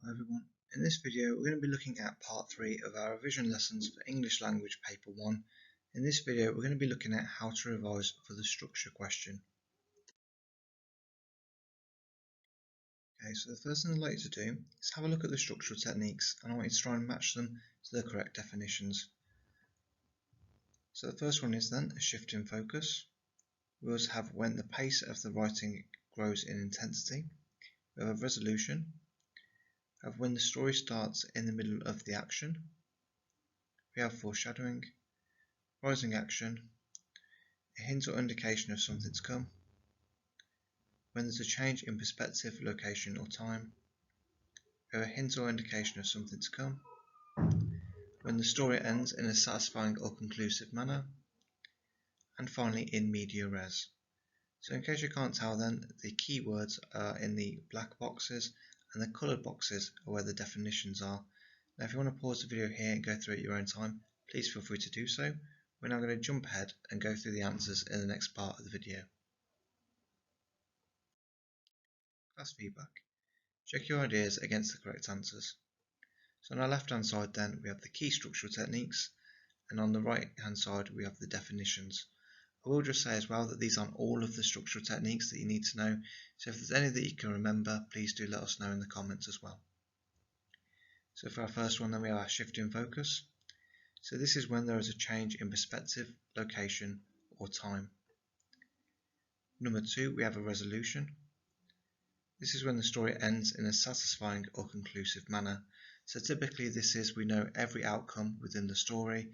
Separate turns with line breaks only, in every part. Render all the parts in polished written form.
Hi everyone, in this video we're going to be looking at part 3 of our revision lessons for English Language Paper 1. In this video we're going to be looking at how to revise for the structure question. Okay, so the first thing I'd like you to do is have a look at the structural techniques, and I want you to try and match them to the correct definitions. So the first one is then a shift in focus. We also have when the pace of the writing grows in intensity. We have a resolution. We have when the story starts in the middle of the action. We have foreshadowing, rising action, a hint or indication of something to come, when there's a change in perspective, location or time, we have a hint or indication of something to come, when the story ends in a satisfying or conclusive manner, and finally in media res. So in case you can't tell then, the keywords are in the black boxes and the coloured boxes are where the definitions are. Now if you want to pause the video here and go through it at your own time, please feel free to do so. We're now going to jump ahead and go through the answers in the next part of the video. Class feedback. Check your ideas against the correct answers. So on our left hand side then we have the key structural techniques, and on the right hand side we have the definitions. I will just say as well that these aren't all of the structural techniques that you need to know, so if there's any that you can remember, please do let us know in the comments as well. So for our first one then we have our shift in focus. So this is when there is a change in perspective, location or time. Number 2, we have a resolution. This is when the story ends in a satisfying or conclusive manner. So typically this is we know every outcome within the story.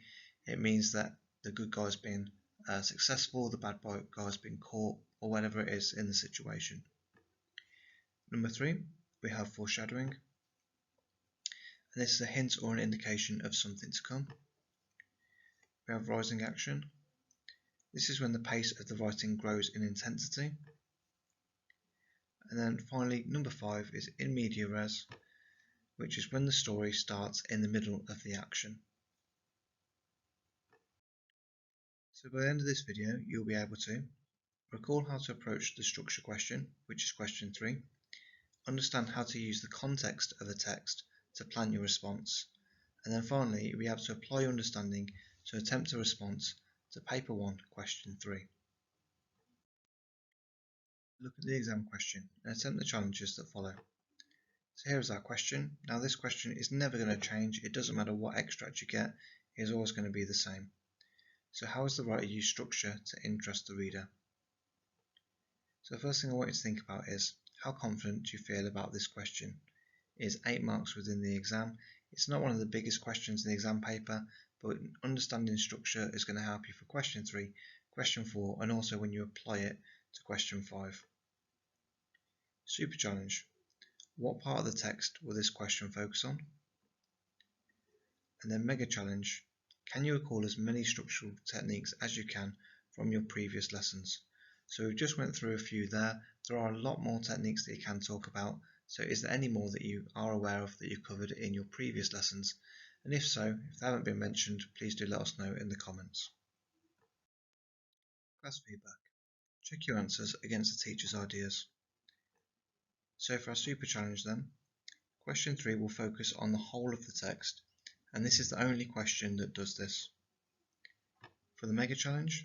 It means that the good guy's been successful, the bad guy's been caught, or whatever it is in the situation. Number 3, we have foreshadowing. And this is a hint or an indication of something to come. We have rising action. This is when the pace of the writing grows in intensity. And then finally, number 5 is in media res, which is when the story starts in the middle of the action. So by the end of this video, you'll be able to recall how to approach the structure question, which is question 3, understand how to use the context of the text to plan your response, and then finally, you'll be able to apply your understanding to attempt a response to paper 1, question 3. Look at the exam question and attempt the challenges that follow. So here is our question. Now this question is never going to change. It doesn't matter what extract you get, it is always going to be the same. So how has the writer used structure to interest the reader? So the first thing I want you to think about is, how confident do you feel about this question? It is 8 marks within the exam. It's not one of the biggest questions in the exam paper, but understanding structure is going to help you for question 3, question 4, and also when you apply it to question 5. Super challenge. What part of the text will this question focus on? And then mega challenge. Can you recall as many structural techniques as you can from your previous lessons? So we just went through a few there. There are a lot more techniques that you can talk about. So is there any more that you are aware of that you covered in your previous lessons? And if so, if they haven't been mentioned, please do let us know in the comments. Class feedback. Check your answers against the teacher's ideas. So for our super challenge then, question 3 will focus on the whole of the text, and this is the only question that does this. For the mega challenge,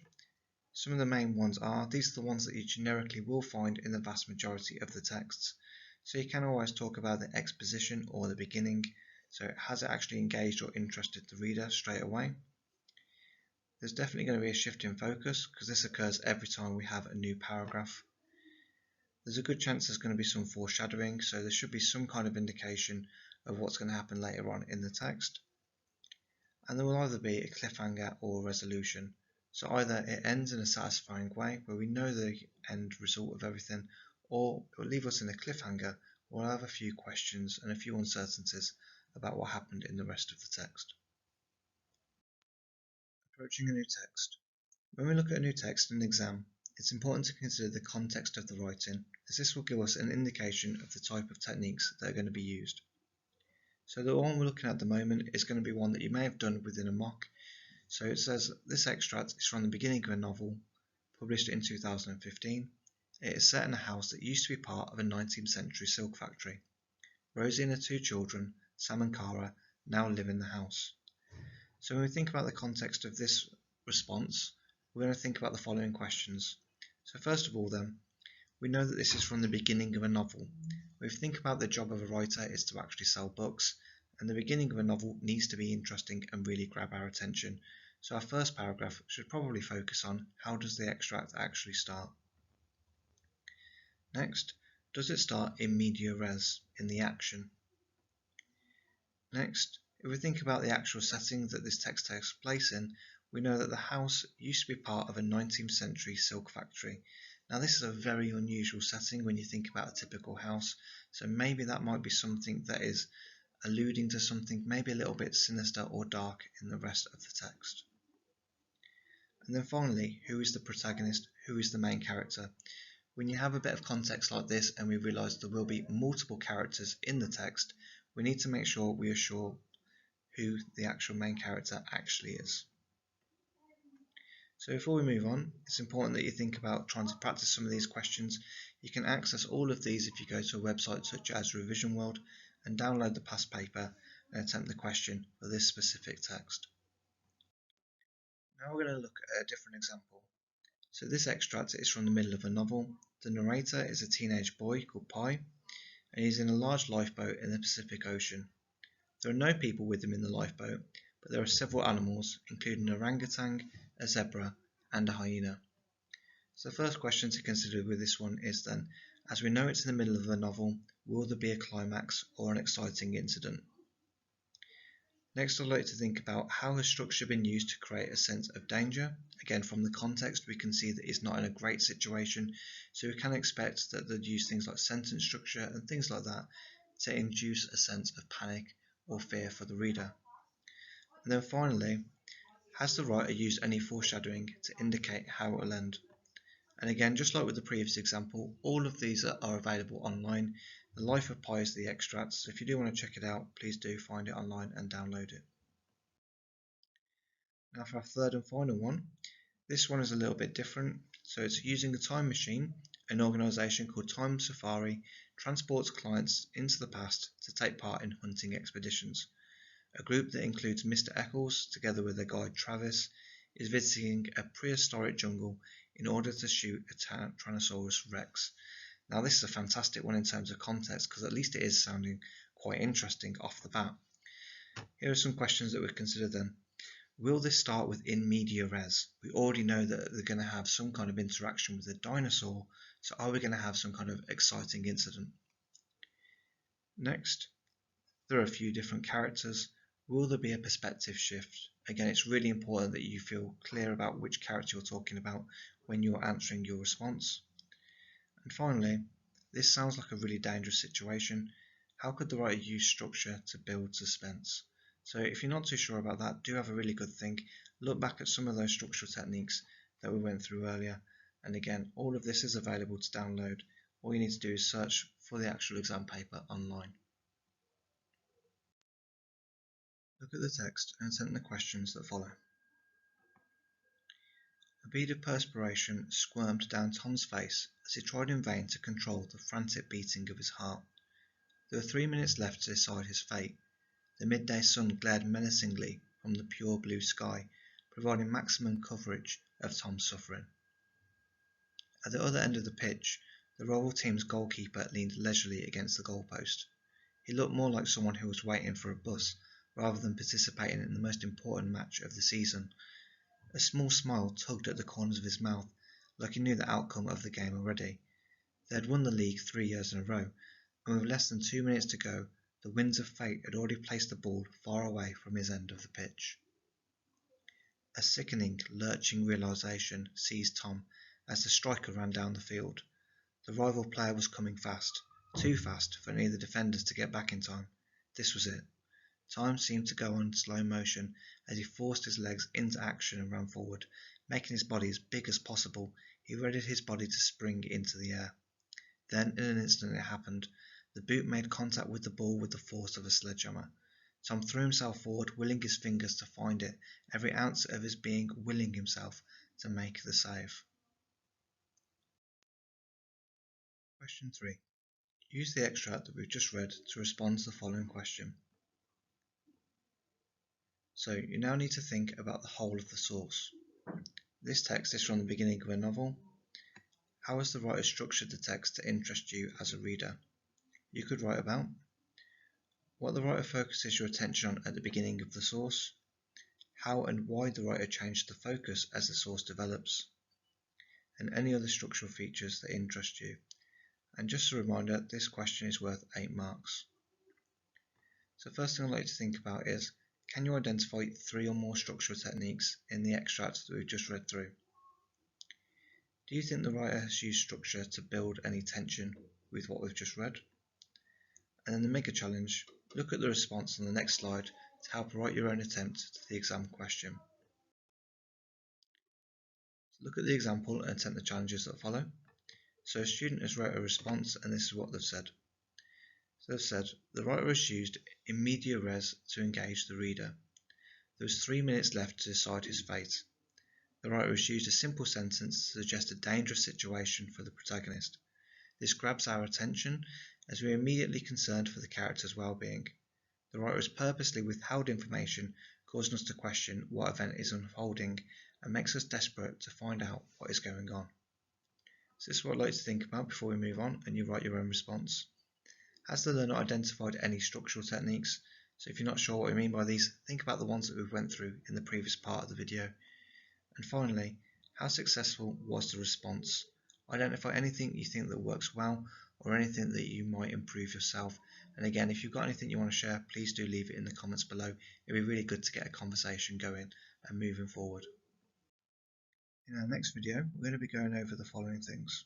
some of the main ones are, these are the ones that you generically will find in the vast majority of the texts. So you can always talk about the exposition or the beginning, so has it actually engaged or interested the reader straight away? There's definitely going to be a shift in focus because this occurs every time we have a new paragraph. There's a good chance there's going to be some foreshadowing, so there should be some kind of indication of what's going to happen later on in the text. And there will either be a cliffhanger or a resolution. So either it ends in a satisfying way where we know the end result of everything, or it will leave us in a cliffhanger or we'll have a few questions and a few uncertainties about what happened in the rest of the text. Approaching a new text. When we look at a new text in an exam, it's important to consider the context of the writing, as this will give us an indication of the type of techniques that are going to be used. So the one we're looking at the moment is going to be one that you may have done within a mock. So it says this extract is from the beginning of a novel, published in 2015. It is set in a house that used to be part of a 19th century silk factory. Rosie and her two children, Sam and Cara, now live in the house. So when we think about the context of this response, we're going to think about the following questions. So first of all then, we know that this is from the beginning of a novel. If we think about the job of a writer is to actually sell books, and the beginning of a novel needs to be interesting and really grab our attention. So our first paragraph should probably focus on how does the extract actually start. Next, does it start in media res, in the action? Next, if we think about the actual setting that this text takes place in, we know that the house used to be part of a 19th century silk factory. Now this is a very unusual setting when you think about a typical house, so maybe that might be something that is alluding to something maybe a little bit sinister or dark in the rest of the text. And then finally, who is the protagonist? Who is the main character? When you have a bit of context like this and we realise there will be multiple characters in the text, we need to make sure we are sure who the actual main character actually is. So before we move on, it's important that you think about trying to practice some of these questions. You can access all of these if you go to a website such as Revision World and download the past paper and attempt the question for this specific text. Now we're going to look at a different example. So this extract is from the middle of a novel. The narrator is a teenage boy called Pi, and he's in a large lifeboat in the Pacific Ocean. There are no people with him in the lifeboat, but there are several animals, including an orangutan, a zebra, and a hyena. So the first question to consider with this one is then, as we know it's in the middle of a novel, will there be a climax or an exciting incident? Next, I'd like to think about how has structure been used to create a sense of danger. Again, from the context, we can see that it's not in a great situation, so we can expect that they'd use things like sentence structure and things like that to induce a sense of panic or fear for the reader. And then finally, has the writer used any foreshadowing to indicate how it will end? And again, just like with the previous example, all of these are available online. The Life of Pi is the extract, so if you do want to check it out, please do find it online and download it. Now for our third and final one, this one is a little bit different. So it's using a time machine. An organisation called Time Safari transports clients into the past to take part in hunting expeditions. A group that includes Mr. Eccles, together with their guide Travis, is visiting a prehistoric jungle in order to shoot a Tyrannosaurus Rex. Now this is a fantastic one in terms of context because at least it is sounding quite interesting off the bat. Here are some questions that we consider then. Will this start with in media res? We already know that they're going to have some kind of interaction with a dinosaur, so are we going to have some kind of exciting incident? Next, there are a few different characters. Will there be a perspective shift? Again, it's really important that you feel clear about which character you're talking about when you're answering your response. And finally, this sounds like a really dangerous situation. How could the writer use structure to build suspense? So if you're not too sure about that, do have a really good think. Look back at some of those structural techniques that we went through earlier. And again, all of this is available to download. All you need to do is search for the actual exam paper online. Look at the text and attempt the questions that follow. A bead of perspiration squirmed down Tom's face as he tried in vain to control the frantic beating of his heart. There were 3 minutes left to decide his fate. The midday sun glared menacingly from the pure blue sky, providing maximum coverage of Tom's suffering. At the other end of the pitch, the rival team's goalkeeper leaned leisurely against the goalpost. He looked more like someone who was waiting for a bus rather than participating in the most important match of the season. A small smile tugged at the corners of his mouth, like he knew the outcome of the game already. They had won the league 3 years in a row, and with less than 2 minutes to go, the winds of fate had already placed the ball far away from his end of the pitch. A sickening, lurching realization seized Tom as the striker ran down the field. The rival player was coming fast, too fast for any of the defenders to get back in time. This was it. Time seemed to go on slow motion as he forced his legs into action and ran forward. Making his body as big as possible, he readied his body to spring into the air. Then, in an instant, it happened. The boot made contact with the ball with the force of a sledgehammer. Tom threw himself forward, willing his fingers to find it, every ounce of his being willing himself to make the save. Question 3. Use the extract that we've just read to respond to the following question. So you now need to think about the whole of the source. This text is from the beginning of a novel. How has the writer structured the text to interest you as a reader? You could write about what the writer focuses your attention on at the beginning of the source, how and why the writer changed the focus as the source develops, and any other structural features that interest you. And just a reminder, this question is worth 8 marks. So first thing I'd like to think about is, can you identify 3 or more structural techniques in the extract that we've just read through? Do you think the writer has used structure to build any tension with what we've just read? And then the mega challenge, look at the response on the next slide to help write your own attempt to the exam question. So look at the example and attempt the challenges that follow. So a student has wrote a response and this is what they've said. So they've said, the writer has used in media res to engage the reader. There was 3 minutes left to decide his fate. The writer has used a simple sentence to suggest a dangerous situation for the protagonist. This grabs our attention as we are immediately concerned for the character's well-being. The writer has purposely withheld information, causing us to question what event is unfolding and makes us desperate to find out what is going on. So this is what I'd like to think about before we move on and you write your own response. Has the learner identified any structural techniques? So if you're not sure what I mean by these, think about the ones that we went through in the previous part of the video. And finally, how successful was the response? Identify anything you think that works well or anything that you might improve yourself. And again, if you've got anything you want to share, please do leave it in the comments below. It'd be really good to get a conversation going and moving forward. In our next video, we're going to be going over the following things.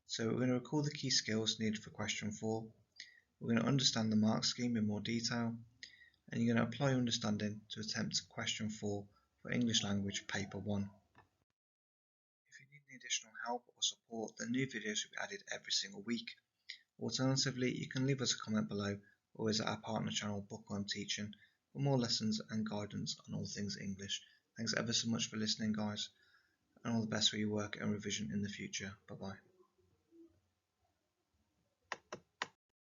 So we're going to recall the key skills needed for question 4. We're going to understand the mark scheme in more detail. And you're going to apply your understanding to attempt question 4 for English Language Paper 1. If you need any additional help or support, then new videos will be added every single week. Alternatively, you can leave us a comment below or visit our partner channel Bookworm Teaching for more lessons and guidance on all things English. Thanks ever so much for listening, guys, and all the best for your work and revision in the future. Bye bye.